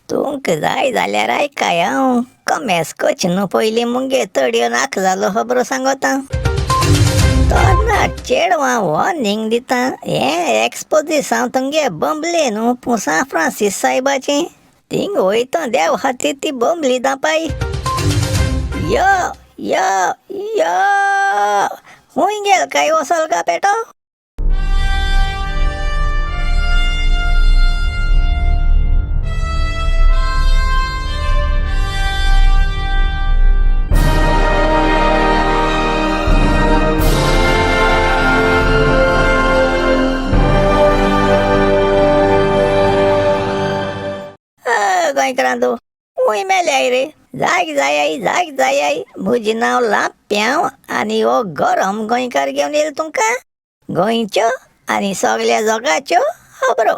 तुमक जाय जाल्यार आयकाय हांव कमेस कच न्हू पयलीं मुंगे तडयो नाक जालो खबरो सांगोता. तरणाट चेडवां वॉर्निंग दिता. हें एक्सपोजिसांव तुमगे बंबले न्हू पुसा फ्रांसीस सायबाचें. थिंग वयता देव खातीर ती बंबली दापाय. यो यो यो खूंय गेल काय वसोल का पेटो. गोंयकारांदो खूंय मेल्याय रे. जाग जाय म्हजें नांव लाप्याव आनी हो गरम गोंयकार घेवन येयलो तुमकां गोंयच्यो आनी सगल्या जगाच्यो खबरो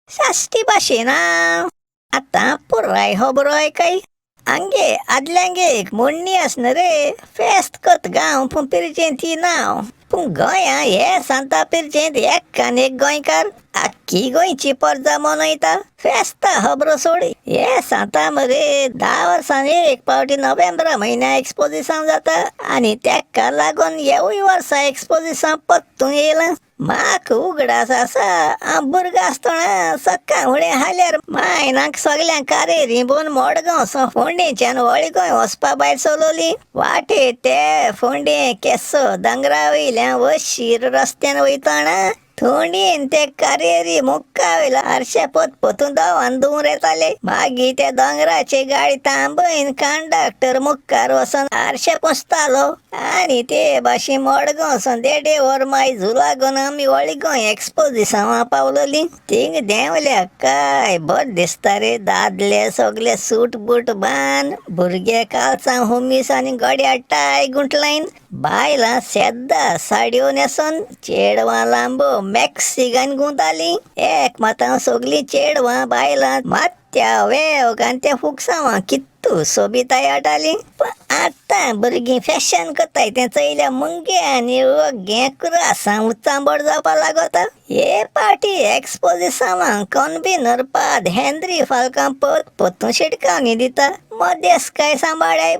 साश्टी भाशेन. आतां पुराय खबरो आयकाय. आंगे आदल्यांगे एक मोडणी आसना रे. फेस्त करत गांव पूण पिरचेंती नांव. पूण गोंया हे सांता पिरचेंत एक्कान एक गोंयकार आख्खी गोंयची परजा मनयता. फेस्ता खबरो सोड. हे सांता मरे 10 वर्सांनी एक पावटी नोव्हेंबरा म्हयन्या एक्सपोजिसांव जाता आनी तेका लागून हेवूय वर्सा एक्सपोजिसांव परतून येयलां. म्हाका उगडास आसा. हांव भुरगो आसतना सक्काळ फुडें हाल्यार मायनाक सगल्यांक कारेरी भोवन मडगांव फोंडेच्यान व्हळी गोंय वचपा भायर सरलोली. वाटेर ते फोंडे केसो दोंगरा वयल्यान वशीर रस्त्यान वयताना थंडीन ते कारेरी मुक्का वयला हारशे पोतून दोवान दुवर येताले. मागीर ते दोंगराचे गाडी थांबयन कंडक्टर मुखार वचोन हारशे पुसतालो आनी ते भाशेन मडगांव वचोन 1.5 वर मायजू लागून आमी व्हळी गोंय एक्सपोजिसांवा पावलोली. थिंग देंवल्याक काय बरें दिसता रे. दादले सगळे सूट बूट बांद, भुरगे काळजां हुमीस आनी गड्यार टाय गुंटलायन, बायलां सेद्दा साडयो न्हेसोन, चेडवां लांबो मॅक्सी घालून गुंतालीं. एकमतां सगलीं चेडवां बायलां माथ्या वेव घालून त्या फुगसांवां कितू सोबिताय हाडटालीं. आतां भुरगीं फॅशन करताय तें चयल्या मुंगे आनी ओगे कुरासां उचांबड जावपा लागता. हे पाटी एक्सपोजिसांवां कन्व्हेनर पाद हेनरी फाल्कां पोतून शिटकावणी दिता. मदेस्काय सांबाळाय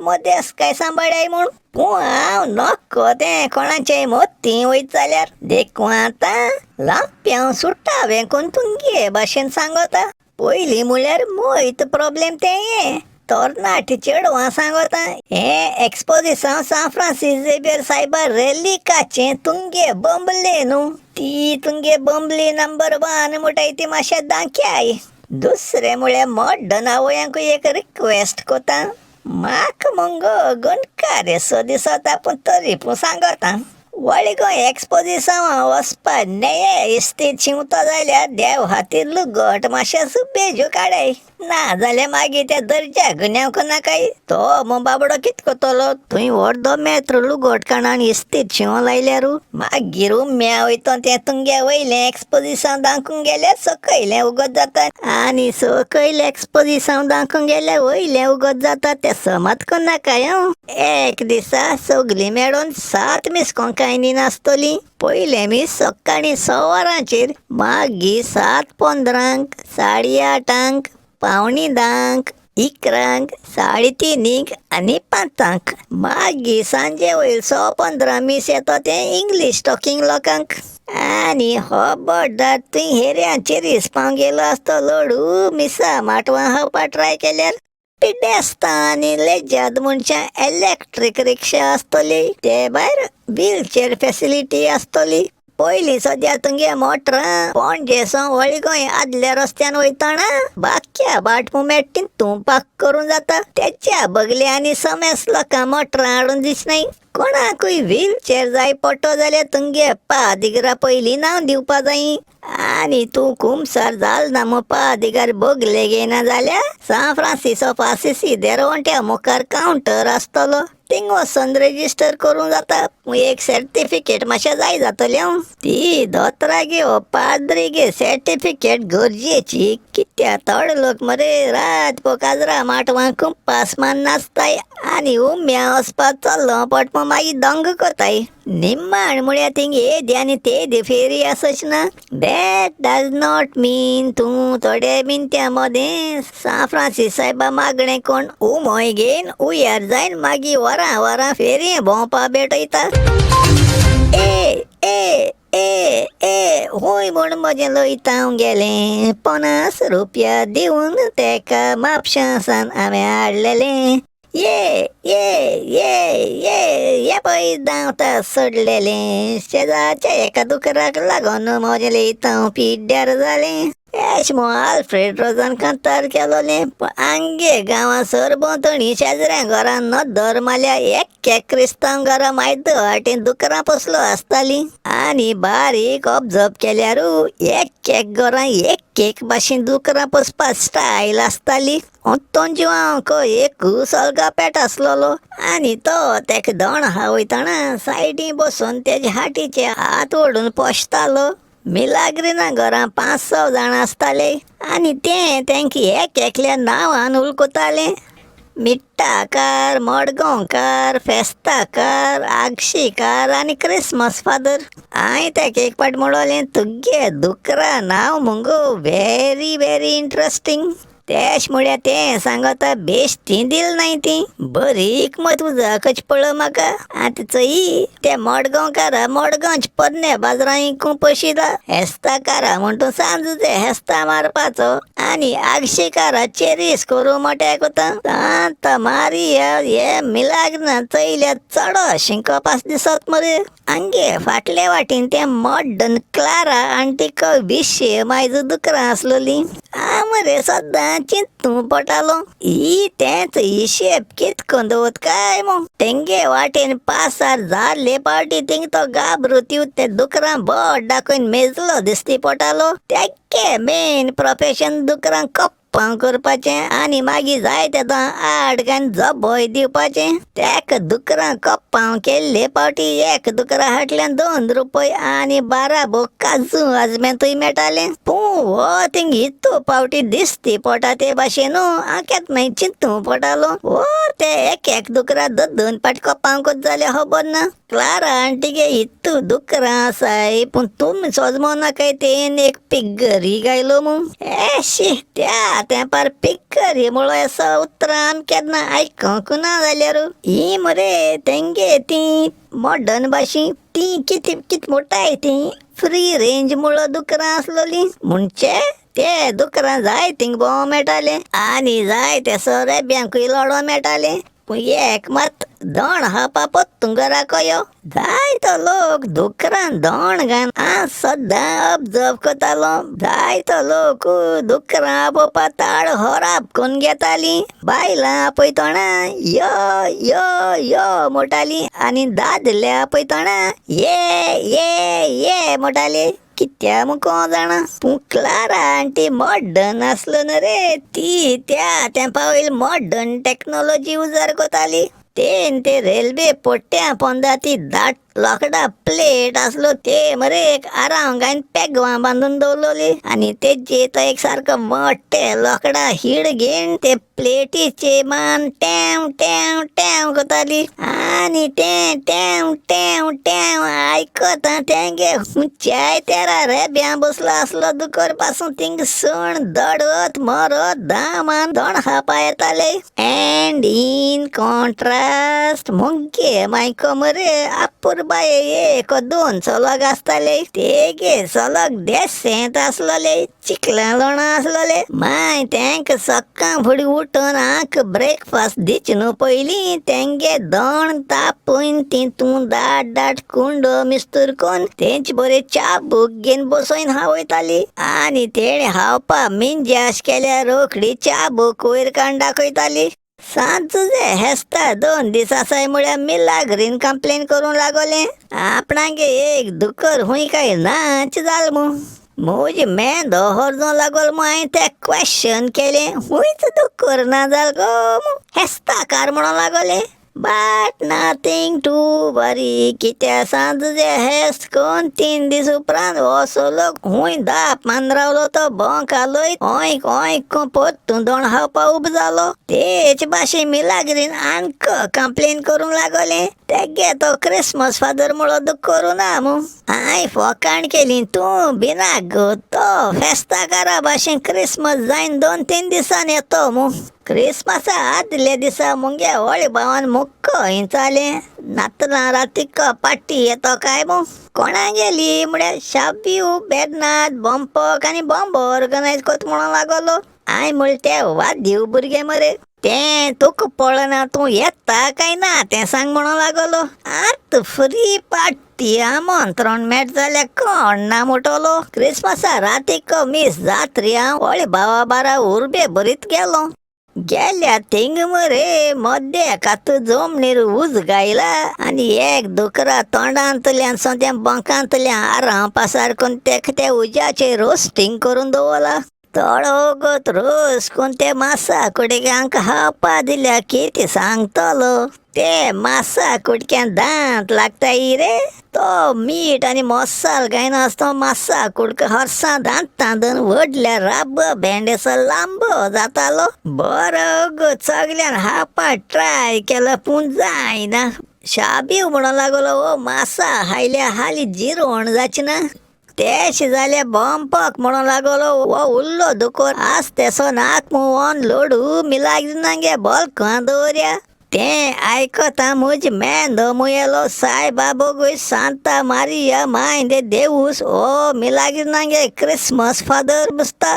म्हूण. पूण हांव नक्को तें कोणाचेय मोत्ती वयत जाल्यार देखून आतां लाप्याव सुट्टावें कोन्न तुमगे भाशेन सांगता. पयलीं म्हळ्यार मोयत प्रॉब्लेम तें हें तरणाटी चेडवां सांगता. हें एक्सपोजिसांव सान फ्रांसीस झेवियर सायबा रेलिकाचें तुमगे बंबले न्हू. ती तुमगे बंबली नंबर 1 म्हणटाय ती मातशें दाखयाय. दुसरें म्हळ्यार मॉडर्न आवयांकूय एक रिक्वेस्ट कोता. म्हाका मंगो गणकार एसो दिसता पूण तरी पूण सांगता. व्हळी गोंय एक्सपोजिसांवा वचपा नेये इस्तीद शिंवता जाल्यार देव खातीर लुगट मातशें सुबेज्यो काडाय. ना जाल्यार मागीर त्या दर्जा गुन्यांवक नाकाय. तो बाबडो कित कोतलो. थंय 1.5 मेत्र लुगट काडून इस्तीद शिंवो लायल्यारू मागीर उम्या वयता तें तुमगे वयलें एक्सपोजिसांव दाखोवंक गेल्यार सकयलें उगत जाता आनी सकयलें एक्सपोजिसांव दाखोवंक गेल्यार वयलें उगत जाता. तें समत कोन्नाकाय. एक दिसा सगलीं मेळून 7 मिस्कोंकायनी नासतलीं. पयलें मीस सकाळीं 6 वरांचेर, मागीर 7:15, 8:30, 9:45, 11, 3:30 आनी 5. मागीर सांजे वयर 6:15 मीस येता ते इंग्लीश टॉकिंग लोकांक. आनी खबरदार तुवें हेऱ्यांचेर हिसपावंक गेलो आसतो लोडू मिसा माटवां खावपा ट्राय केल्यार पिडेस्तां आनी लेज्याद म्हणच्या इलेक्ट्रीक रिक्षा आसतली. ते भायर व्हीलचेर फॅसिलिटी आसतली. पयलीं सद्या तुमगे मोटरां पणजेसून व्हळी गोंय आदल्या रस्त्यान वयताना बाक्या बाट मेट्टीन तूं पाक करूं जाता. तेच्या बगले आनी समेस लोकां मोटरां हाडून दिसनाय. कोणाकूय व्हीलचेर जाय पडटो जाल्यार तुमगे पादिगरा पयलीं नांव दिवपा जायी. आनी तूं कुमसार जाल ना मो पादिगार बगले घेयना जाल्यार सान फ्रांसीस ऑफ असिसी देरवंट्या मुखार कावंटर आसतलो. थिंग वचोन रेजिस्टर करूं जाता. एक सर्टिफिकेट मातशें जाय जातलें. ती दोतोरा गे वो पाद्री गे सर्टिफिकेट गरजेची. कित्या थोडे लोक मरे रातभर काजरा माटवांक पास मान नाचताय आनी उम्या वचपाक चल्लो पट मागीर दंग करताय. निम्माण म्हळ्यार थिंग येद आनी तेद फेरी आसच ना. दॅट डज नॉट मीन तूं थोडे मिनट्या मदें सान फ्रांसीस सायबा मागणें कोण उमोय घेवन उयार जायन मागीर वरां वरां फेरये भोंवपा बेटयता. ए ए ए ए हूंय म्हूण म्हजें लोयतांव गेलें, 50 रुपया दिवन तेका म्हापशां हांवें हाडलेलें. ये ये ये ये ये पळय धांवता सोडलेलें, शेजारच्या एका दुकराक लागून म्हजें लेतांव पिड्ड्यार जालें. एश म्हूण आल्फ्रेड रोजान कांतार केलोलें. आंगे गांवां सरभोंवतणी शेजऱ्या घरान नदर मारल्या एक क्रिस्तांव घरां मायद वाटेन दुकरां पोसलो आसतालीं. आनी बारीक ऑब्जर्व केल्यारू एक घरां एक भाशेन दुकरां पोसपा स्टायल आसताली. तो जिवांक एक सलगा पेट आसलोलो आनी तो तेका दोण हावयतना सायडीन बसून तेजे हाटीचे हात ओडून पोसतालो. मिलाग्रिना घरां 500 जाण आसताले आनी तेंक एकल्या नांवान उलकुताले. मिट्टाकार, मडगांवकार, फेस्ताकार, आगशीकार आनी क्रिसमस फादर. हांवें तेका एक पाट म्हणलें, तुगे दुकरा नांव मुगो व्हेरी व्हेरी इंट्रस्टींग. तेश म्हळ्यार तें सांगता बेश्टी दिल नाय ती. बरीक मत उजाकच पळय म्हाका. आतां चई ते मडगांवकारा मडगांवच पोरण्या बाजारां इकूं पयशिदा. हेस्ताकारा म्हण तूं सांजचे हेस्ता मारपाचो आनी आगशीकारा चेरीस करूं मोट्या कोता. आतां मारी हे मिलाग्न चयल्या चड शिंकोपास दिसत मरे. आंगे फाटले वाटेन तें मॉडर्न क्लारा आनी तिका 200 मायज दुकरां आसलोलीं. मरे सद्दां चिंतू पडटालो, ही तेंच हिशेब कितको दवत काय मो. तेंगे वाटेन पासार जाल्ले पावटी थिंग तो गाबरूत ते दुकरां बोट दाखोवन मेजलो दिसती पडटालो. तेगे मेन प्रोफेशन दुकरां कप्पां करपाचें आनी मागीर जाय तेदो आड घालून जबोय दिवपाचें. तेका दुकरां कप्पां केल्ले पावटी एक दुकरा हाटल्यान 2 रुपया आनी 12 बोक काजू आजमेतूय मेळटालें. पूण हो थिंग इतू पावटी दिसती पडटा ते भाशेन आख्यात मागीर चिंतू पडटालो. हो ते एक दुकरा 2 पाट कप्पांकूच जाले खबर ना. क्लारा आंटीगे इतू दुकरां आसाय पूण तुमी सोजमो नाकाय तेन एक पिग्गरी गायलो म्हूण. एशी त्या तेंपार पिग्गरी म्हणून असो उतरां आमी केन्ना आयकोंक ना जाल्यार. ही मरे तेंगे ती मॉडर्न भाशी ती कित मोठाय ती फ्री रेंज मुळो दुकरां आसलोलीं. म्हणचे ते दुकरां जाय थिंग भोंव मेळटाले आनी जाय ते सोरेब्यांकूय लोडो मेळटाले. पूण एक मात दोण हावपा पोत्तू घरा कोयो. जायतो लोक दुकरां दोण घान सद्दां ऑब्जर्व करतालो. जायतो लोक दुकरां आपोवपा ताळ होराब कोन्न घेतालीं. बायलां आपयतना यो यो यो म्हणटालीं आनी दादले आपयतना ये ये ये म्हणटाले. कित्या मुको जाणा. पूण क्लारा आंटी मॉडर्न आसलो न रे. ती त्या तेंपा वयली मॉडर्न टॅक्नॉलॉजी उजार कोताली. ते रेल्वे पोट्ट्या पोंदा ती दाट लोकडां प्लेट आसलो ते मरे एक आराम घालून पेगवां बांदून दवरलोली आनी तेजे तो एक सारको मोठे लोकडां हिड घेवन ते प्लेटीचे मान टेव टेव टेव कोताली आनी ते टेव टेव टेव आयकोता तेंगे हुंचाय तेरा रेब्यां बसलो आसलो दुकर पासून थिंग सण दडत मरत दामान दोण खावपा येताले. एंड इन कॉन्ट्रास्ट मुगे मायको मरे आपूर बाये एक 2 चलोग आसताले. तेगे चलोग देसेंत आसलोले, चिकलां लोणां आसलोले. माय तेंक सक्कां फुडें उठून आंक ब्रेकफास्ट दिचे न्हू पयलीं तेंगे दोण तापोवन तितून दाट कुंडो मिस्तूर कोन्न तेंचे बरे च्या बूक घेवन बसोवन हावयताली आनी तेणे हावपा मिंजाश केल्यार रोखडी च्या बूक वयर काडून दाखयताली. सांजे हेस्ता 2 दीस आसाय म्हळ्यार मिलाग्रीन कंप्लेन करूंक लागोलें. आपणागे एक दुकर हुंय काय नाच जाल म्हूण. म्हजी मेंदो हरजों लागोल म्हूण हांवें ते क्वेश्चन केलें. हुंयच दुकर ना जाल गो हेस्ताकार म्हणून लागोलें. बट नथिंग टू वरी. कित्या सांजे हेस्त कोन्न 3 दीस उपरांत असो लोक हुंय 10-15 रावलो तो भोंवकालोय ओंयक ओंयक पोत्तू दोण हावपा उब जालो. तेच भाशेन मिलाग्रीन आनक कंप्लेन करूंक लागोलें. तेगे तो क्रिसमस फादर म्हणून करू ना मू हाय फोकाण केली तू बिना गो तो फेस्ता करा भाशेन क्रिसमस जाईन 2-3 दिसान येतो मू क्रिसमसा आदले दिसा मुंगे होळी भावान मुक्क हिंचाले नातना रातीक पाट्टी येतो काय मू कोणा गेली म्हळ्यार शाबिऊ बेदनाथ बॉम्पक आनी बॉम्ब ऑर्गनायज कोत म्हणून लागलो आय म्हळ ते वाद्यू भुरगे मरे ते तुका पळना तू येता काय ना ते सांग म्हणून लागलो आत फ्री पार्टी आमंत्रण मेट जाल्यार कोण ना मुटलो क्रिसमसा रातीक मिस जात रे हांव होळे भावा बारा उर्बे भरीत गेलो गेल्या थिंग मरे मध्य कात जमनीर उज गायला आनी एक दुकरा तोंडांतल्यान सोद्या बंकांतल्यान आराम पासार करून ते उज्याचे रोस्टिंग करून दवरला तळो गोत रोस कोण ते मासा कुडक्यांक हावपा दिल्या कितें सांगतलो ते मासा कुडक्यान दांत लागताय रे तो मीठ आनी मसाल घायन आसतो मासा कुडक हरसां दांतां दोन वडल्या राब भेंडेसो लांबो जातालो बरो गो सगल्यान हावपा ट्राय केलो पूण जायना शाबीव म्हणून लागलो ओ मासा हायल्या हाली जिरोण जाची ना तेश जाल्या बॉम्पक म्हणून लागलो वो उल्लो दुकोर आज तेसो नाक मुवोन लोडू मिलाग नांगे बॉल्कां दवरया ते आयकता मुज मेंदो मुयेलो साय बाबो गुय सांता मारिया माय दे देऊस ओ मिलाग नांगे क्रिसमस फादर बसता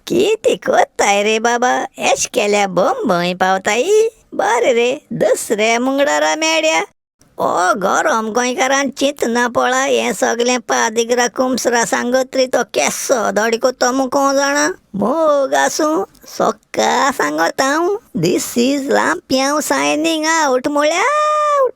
किती कोत्ताय रे बाबा एश केल्या बंबई पावताई बरे रे दुसरे मुंगडारा मेळ्या ओ गरम गोंयकारान चिंत ना पळा हें सगलें पादिगरा कुमसरा सांगोत्री तो केस्सो धडको तो कोण जाणा मोग आसूं सोक्का सांगोत हांव दीस इज लांप्याव सायनींग आवट म्हळ्यार